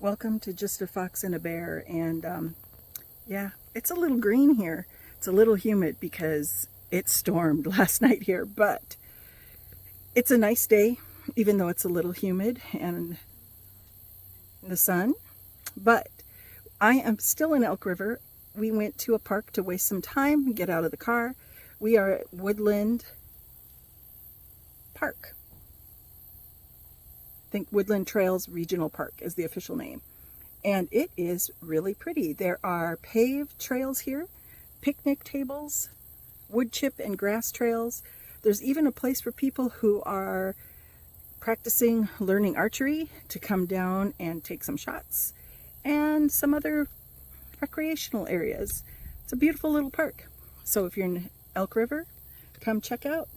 Welcome to Just a Fox and a Bear. And yeah, it's a little green here. It's a little humid because it stormed last night here, but it's a nice day, even though it's a little humid and the sun. But I am still in Elk River. We went to a park to waste some time, get out of the car. We are at Woodland Park. I think Woodland Trails Regional Park is the official name. And it is really pretty. There are paved trails here, picnic tables, wood chip and grass trails. There's even a place for people who are practicing learning archery to come down and take some shots, and some other recreational areas. It's a beautiful little park. So if you're in Elk River, come check out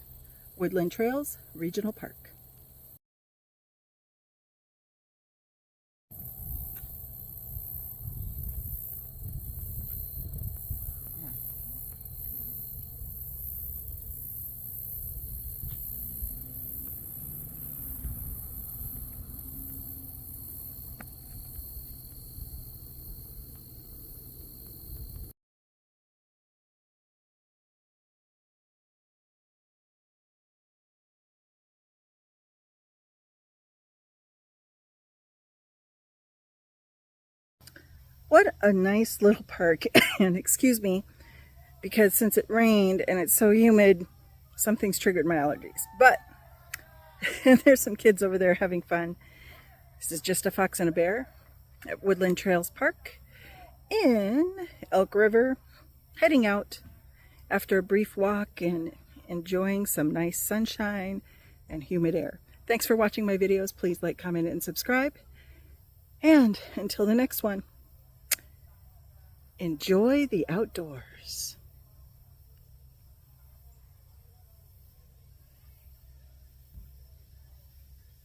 Woodland Trails Regional Park. What a nice little park. And excuse me, because since it rained and it's so humid, something's triggered my allergies. But there's some kids over there having fun. This is Just a Fox and a Bear at Woodland Trails Park in Elk River, heading out after a brief walk and enjoying some nice sunshine and humid air. Thanks for watching my videos. Please like, comment, and subscribe. And until the next one, enjoy the outdoors.